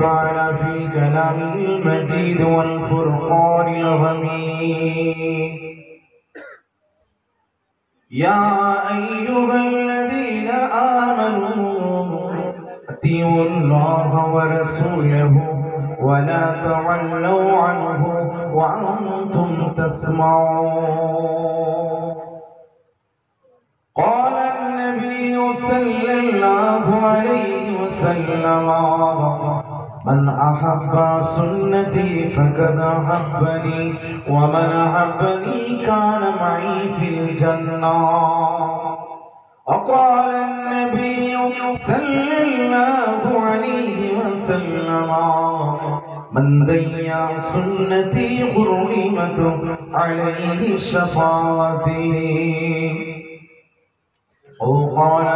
تعالى في كلامه المجيد والفرقان الحميد. يا أيها الذين آمنوا أطيعوا الله ورسوله ولا تولوا عنه وأنتم تسمعون. قال النبي صلى الله عليه وسلم: من أحب سنتي فقد أحبني ومن أحبني كان معي في الجنة. وقال النبي صلى الله عليه وسلم: من ضيع سنتي حرمت عليه شفاعتي. أو قال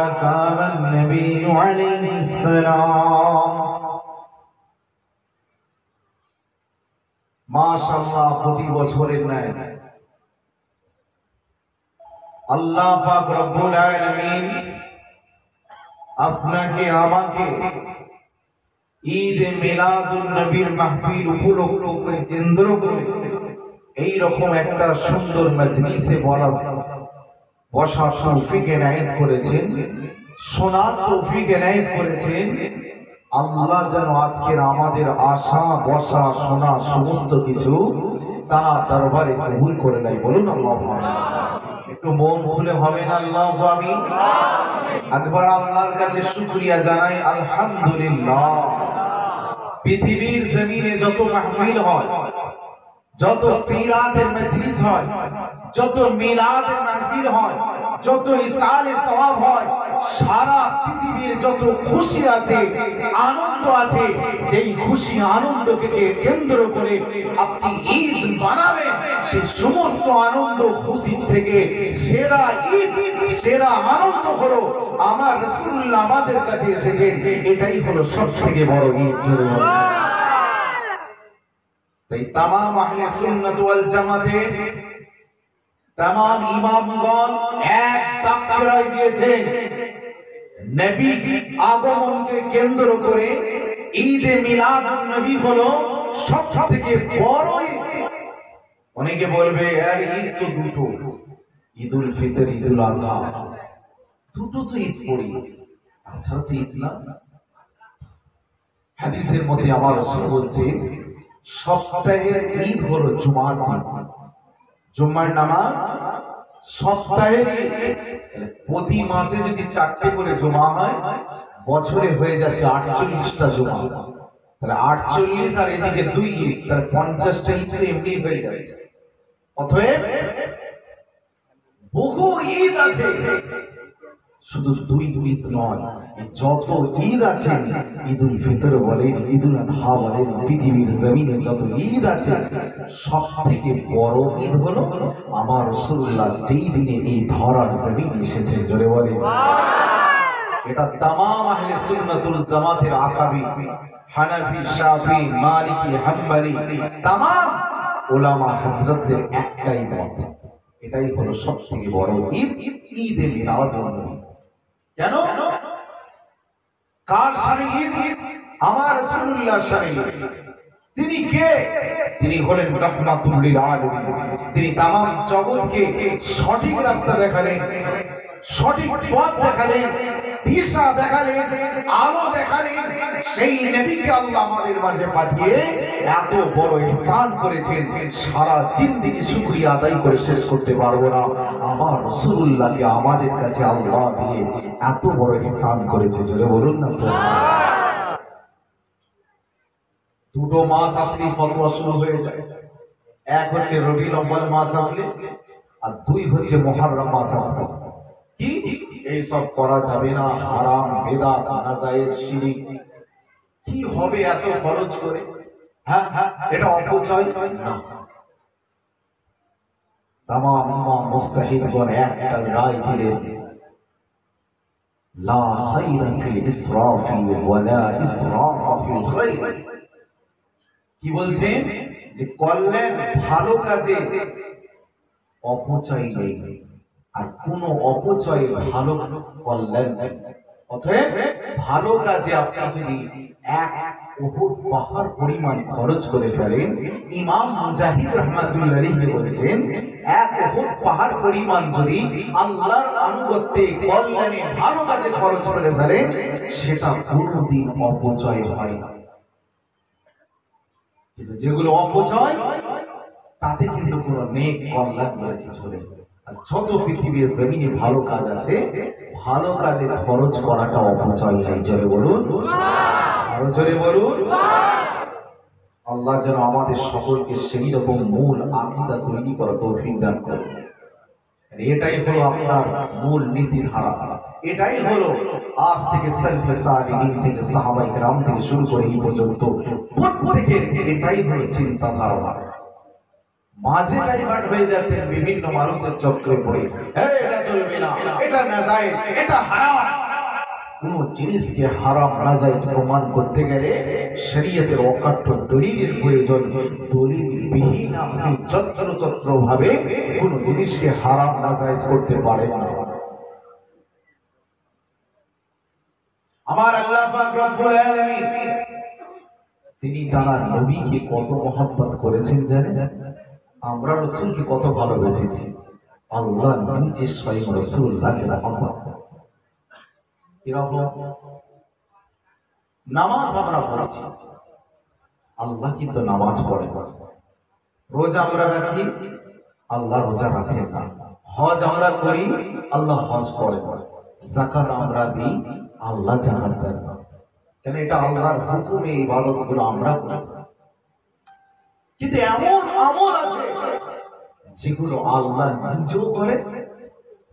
النبي عليه السلام. মাশাআল্লাহ, প্রতি বছরের ন্যায় আল্লাহ পাক রব্বুল আলামিন আপনাকে আমাকে ঈদ মিলাদুন নবীর মাহফিল উপলক্ষে কেন্দ্র করে এই রকম একটা সুন্দর মজলিসে বসার তৌফিক এনায়েত করেছেন, শোনার তৌফিক এনায়েত করেছেন। আল্লাহ যেন আজকের আমাদের আশা বসা শোনা সমস্ত কিছু তার দরবারে কবুল করে নেয়। বলুন আল্লাহু আমিন। একটু মন খুলে হবে না আল্লাহু আমিন? একবার আল্লাহর কাছে শুকরিয়া জানাই, আলহামদুলিল্লাহ। পৃথিবীর জমিনে যত মাহফিল হয়, যত সিরাতের মজলিস হয়, যত মিলাদের মাহফিল হয়, যত ইসালে সওয়াব হয়, সারা পৃথিবীর যত খুশি আছে, আনন্দ আছে, যেই খুশি আনন্দকে কেন্দ্র করে আপনি ঈদ বানাবেন, সেই সমস্ত আনন্দ খুশি থেকে সেরা ঈদ, সেরা আনন্দ হলো আমার রাসূলুল্লাহ আমাদের কাছে এসেছেন। এটাই হলো সবথেকে বড় ঈদ। জোরে বলুন। তাই তামাম আহলে সুন্নাত ওয়াল জামাতের তামাম ইমামগণ এক তাকবীর দিয়েছেন নবী আগমনকে কেন্দ্র করে। ঈদে মিলাদুন নবী হলো সবথেকে বড় ঈদ। অনেকে বলবে আর ঈদ তো দুটো, ঈদুল ফিতর, ঈদুল আযহা, দুটো তো ঈদ পড়ি, আচ্ছা তো ঈদ না। হাদিসের মধ্যে আমার রাসূল বলছে সপ্তাহের ঈদ হলো জুমার দিন, জুমার নামাজ সপ্তাহের। প্রতি মাসে যদি 4টে করে জুমা হয়, বছরে হয়ে যাচ্ছে 48টা জুমা। তাহলে 48 আর এদিকে 2 ঈদ, তাহলে 50টা ঈদ তো এমনি হয়ে যাচ্ছে। অতএব বহু ঈদ আছে, শুধু 2 ঈদ নয়, যত ঈদ আছে, ঈদুল ফিতর বলেন, ঈদুল আযহা বলেন, পৃথিবীর জমিনে যত ঈদ আছে, সব থেকে বড় ঈদ হলো আমার রাসূলুল্লাহ যেই দিনে এই ধরার জমিনে এসেছেন। জোরে বলেন। এটা তামাম আহলে সুন্নাতুল জামাতের আকাবি, হানাফি, শাফি, মালিকি, হাম্বলি, তামাম উলামা হযরতদের একটাই মত, এটাই হলো সবথেকে বড় ঈদ, ঈদে মিলাদুন নবী। কেন? কার শানে ঈদ? আমার রাসূলুল্লাহ শানে ঈদ। তিনি কে? তিনি হলেন রাহমাতুল লিল আলামিন। তিনি তামাম জগৎকে সঠিক রাস্তা দেখালেন, সঠিক পথ দেখালেন, দিশা দেখালেন, আলো দেখালেন। সেই নবীকে আল্লাহ আমাদের মাঝে পাঠিয়ে এত বড় ইহসান করেছেন, সারা জিন্দেগি শুকরিয়া আদায় করে শেষ করতে পারবো না। আমার রাসূলুল্লাহকে আমাদের কাছে আল্লাহ দিয়ে এত বড় ইহসান করেছে। জোরে বলুন না সুবহানাল্লাহ। দুটো মাস আসলে ফতোয়া শুরু হয়ে যায়। এক হচ্ছে রবিউল আউয়াল মাস আসলে, আর 2 হচ্ছে মুহররম মাস আসলে। কি এই সব করা যাবে না, হারাম, বিদআত, নাজায়েজ, শিরক। কি হবে এত খরচ করে? হ্যাঁ, এটা অপচয় না। তামাম ইমাম মুস্তাহিদগণ একটা রায় দিলেন, লা খায়রা ফিল ইসরাফি ওয়ালা ইসরাফা ফিল খায়র। কি বলছেন? যে কল্যাণ, ভালো কাজে অপচয় নেই, আর কোন অপচয়ে ভালো কল্যাণ নেই। অতএব ভালো কাজে আপনি যদি এক উহুদ পাহাড় পরিমাণ খরচ করে ফেলেন, ইমাম মুজাহিদ রাহমাতুল্লাহি আলাইহি বলেছেন, এক উহুদ পাহাড় পরিমাণ যদি আল্লাহর আনুগত্যে কল্যাণে ভালো কাজে খরচ করে ফেলেন, সেটা কোনোদিন অপচয় হয় না। কিন্তু যেগুলো অপচয়, তাতে কিন্তু কোনো নেক কল্যাণ বলে কিছু নেই। আর যত পৃথিবীর জমিনে ভালো কাজ আছে, ভালো কাজে খরচ করাটা অপচয় নাই। জোরে বলুন, আরো জোরে বলুন। আল্লাহ যেন আমাদের সকলকে সেই রকম মূল আকীদা তৈরি করা তৌফিক দান করেন। এটাই হলো আপনার মূল নীতি ধারা। এটাই হলো আজ থেকে সালফে সালিহিন থেকে সাহাবায়ে কেরাম থেকে শুরু করে এই পর্যন্ত প্রত্যেকের এটাই হলো চিন্তা ধারণা। মাঝে ডাইভার্ট হয়ে যাচ্ছে বিভিন্ন মানুষের চক্রে পড়ে, এটা চলবে না, এটা নাজায়েজ, এটা হারাম। কোন জিনিসকে হারাম নাজায়েজ প্রমাণ করতে গেলে শরীয়তের অকাট্য দলিলের প্রয়োজন। দলিলবিহীন আপনি যত্রতত্র ভাবে কোন জিনিসকে হারাম নাজায়েজ করতে পারেন না। আমার আল্লাহ পাক রব্বুল আলামিন তিনি তার নবীকে কত মহব্বত করেছেন জানেন? আমরা রাসূলকে কত ভালোবেসেছি। আল্লাহ নিজে স্বয়ং রাসূলকে মহব্বত করেছেন। এরকম নামাজ আমরা পড়ছি, আল্লাহ কিন্তু নামাজ পড়ে না। রোজা আমরা রাখি, আল্লাহ রোজা রাখেন না। হজ আমরা করি, আল্লাহ হজ করে না। যাকাত আমরা দিই, আল্লাহ যাকাত দেন না। কেন? এটা আল্লাহর হুকুমে ইবাদতগুলো আমরা করি। কিন্তু এমন আমল আছে যেগুলো আল্লাহ নিজেও করে,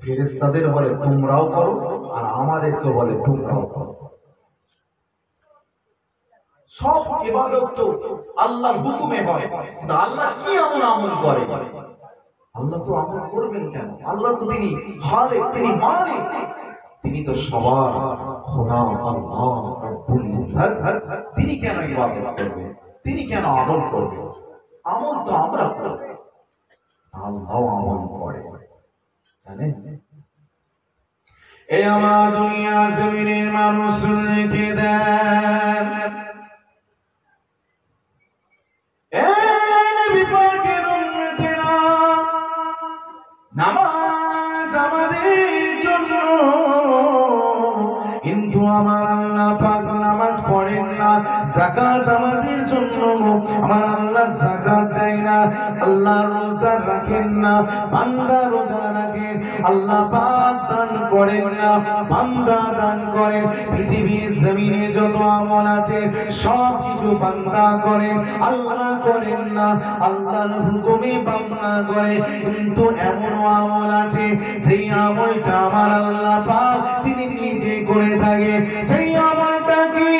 ফেরেশতাদের বলে তোমরাও করো, আর আমাদেরকে বলে তোমরাও করো। সব ইবাদত তো আল্লাহর হুকুমে হয়, কিন্তু আল্লাহ কি এমন আমল করে? আল্লাহ তো আমল করবেন কেন? আল্লাহ তো তিনি খালিক, তিনি মালিক, তিনি তো সবার খোদা আল্লাহ রব্বুল ইজ্জত। তিনি কেন ইবাদত করবেন? তিনি কেন আমল করবেন? আমল তো আমরা করব, আল্লাহ আমল করে। জানেন, এই আমার দুনিয়া জমিনের মানুষ রেখে দেন, নামাজ আমাদের জন্য, কিন্তু আমার আল্লাহ পাক নামাজ পড়েন না। যাকাত আমাদের জন্য, আমার আল্লাহ যাকাত দেয় না। আল্লাহ রোজা রাখেন না, বান্দা রোজা রাখেন। আল্লাহ পাক দান করেন না, বান্দা দান করেন। পৃথিবীর জমিনে যত আমল আছে সব কিছু বান্দা করেন, আল্লাহ করেন না। আল্লাহর হুকুমে বান্দা করে। কিন্তু এমন আমল আছে যেই আমলটা আমার আল্লাহ পাক তিনি নিজে করে থাকে। সেই আমলটা কি?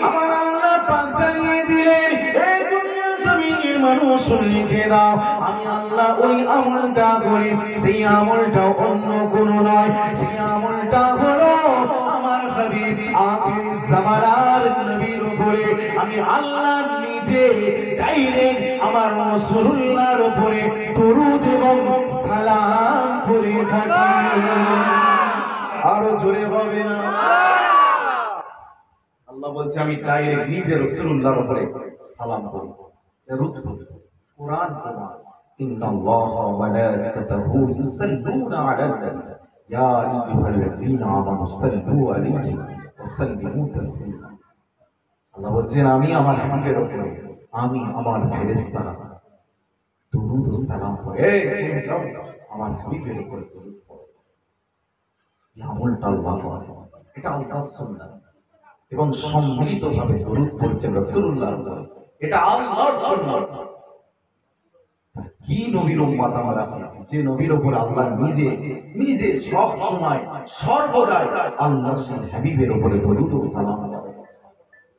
আমার আল্লাহ পাক জানিয়ে দিলেন, এই দুনিয়ার জমিনের মানুষ লিখে দাও, আমি আল্লাহ ওই আমলটা করি। সেই আমলটা অন্য কোনো নয়, সেই আমলটা হলো আমার হাবিব আখির জামানার নবীর উপরে আমি আল্লাহ নিজে ডাইরেক্ট আমার রাসূলুল্লাহর উপরে দরুদ এবং সালাম পড়ে থাকি। আরো জোরে হবে না? আল্লাহ বলছে আমি ডাইরেক্ট নিজে রাসূলুল্লাহর উপরে সালাম করি। দরুদ পড়ি। কুরআন প্রমাণ, ইন্নাল্লাহা ওয়া মালাইকাতাহু ইউসাল্লুনা আলান নবী ইয়া আইয়ুহাল্লাযীনা আমানু সাল্লু আলাইহি ওয়া সাল্লিমু তাসলিমা। আল্লাহ বলছেন আমি আমার হাবিবের উপরে, আমি আমার ফেরেশতারা দরুদ ও সালাম পড়ে। আমার হাবিবের উপরে দরুদ পড়ে। এই আমলটা আল্লাহ করে, এটা আল্লাহর সুন্নাত। এবং সম্মিলিতভাবে দরুদ পড়ছেন রাসূলুল্লাহর উপরে, এটা আল্লাহর সুন্নাত। কি নবীর উম্মত আমরা পেয়েছি, যে নবীর উপর আল্লাহ নিজে নিজে সব সময় সর্বদাই আল্লাহর হাবিবের উপরে দরুদ ও সালাম করে।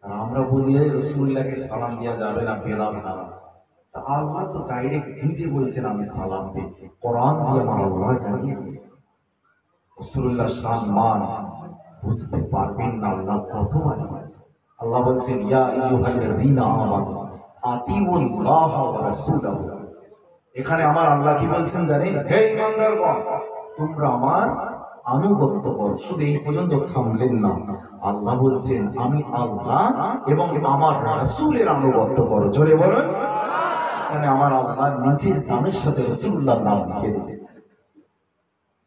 আর আমরা বলি রাসূলুল্লাহকে সালাম দেওয়া যাবে না, বেদাত না। তা আল্লাহ তো ডাইরেক্ট নিজে বলছেন আমি সালাম দিই। কোরআন দিয়ে আমার আল্লাহ জানিয়ে দিয়েছে। রাসূলুল্লাহ সম্মান বুঝতে পারবেন না, আল্লাহ কতবার বলেছেন। আল্লাহ বলছেন ইয়া আইয়ুহাল্লাযীনা আমানু আতিউল্লাহ ওয়া রাসূলাহু। এখানে আমার আল্লাহ কি বলছেন জানেন? হে ঈমানদারগণ, তোমরা আমার আনুগত্য কর। শুধু এই পর্যন্ত থামলেন না, আল্লাহ বলছেন আমি আল্লাহ এবং আমার রাসূলের আনুগত্য করো। জোরে বলুন। এখানে আমার আল্লাহ নিজের নামের সাথে রাসূলুল্লাহর নাম লিখে দিলেন।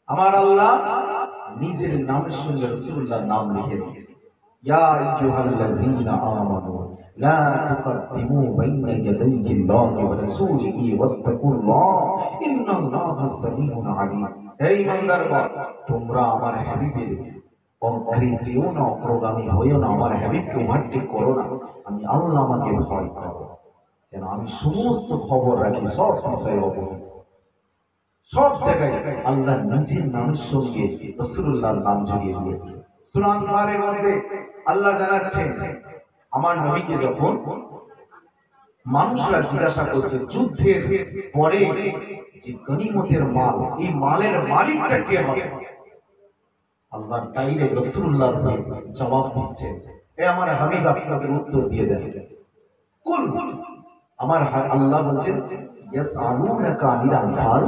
আমার আল্লাহ নিজের নামের সঙ্গে রাসূলুল্লাহর নাম লিখে দিয়েছে। ইয়া আইয়ুহাল্লাযীনা আমানু লা তুকদ্দিমু বাইনা ইয়াদাইল্লাহি ওয়া রাসূলিহি ওয়াত্তাকুল্লাহ ইন্নাল্লাহা সামিউন আলীম। হে ঈমানদারগণ, তোমরা আমার হাবিবের অগ্রে যেও না, অগ্রগামী হইও না, আমার হাবিবকে ওভারটেক করো না। আমি আল্লাহ আমাকে ভয় করো, কেন আমি সমস্ত খবর রাখি, সব বিষয়ে অবহিত। সব জায়গায় আল্লাহ নিজের নামের সঙ্গে রাসূলুল্লাহর নাম জড়িয়ে দিয়েছে। সূরা আনফালের মধ্যে আল্লাহ জানাচ্ছেন, আমার নবীকে যখন মানুষরা জিজ্ঞাসা করছে যুদ্ধের পরে যে গনিমতের মাল, এই মালের মালিকটা কে হবে, আল্লাহ ডাইরেক্ট রাসূলুল্লাহ জবাব দিচ্ছেন, এ আমার হাবিব আপনাদের উত্তর দিয়ে দেন। কুল, আমার আল্লাহ বলছেন ইয়াসআলুনাকা আনিল আনফাল,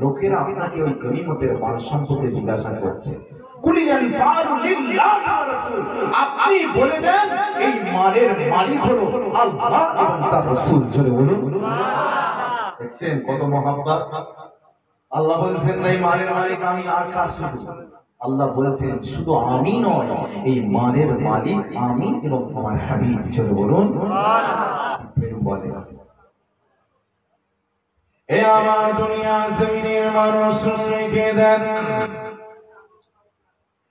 লোকেরা আপনাকে ওই গনিমতের মাল সম্পর্কে জিজ্ঞাসা করছে। কুলিল আনফালু লিল্লাহি ওয়া রাসূল, আপনি বলে দেন এই মালের মালিক হলো আল্লাহ এবং তার রাসূল। জোরে বলুন সুবহানাল্লাহ। দেখছেন কত মহব্বত। আল্লাহ বলছেন এই মালের মালিক আমি, আর কাজ শুধু আল্লাহ বলেছেন শুধু আমি নয়, এই মালের মালিক আমি এবং আমার হাবিব। জোরে বলুন সুবহানাল্লাহ। বলে এ আমার দুনিয়া জমিনের মানুষ রেখে দেন,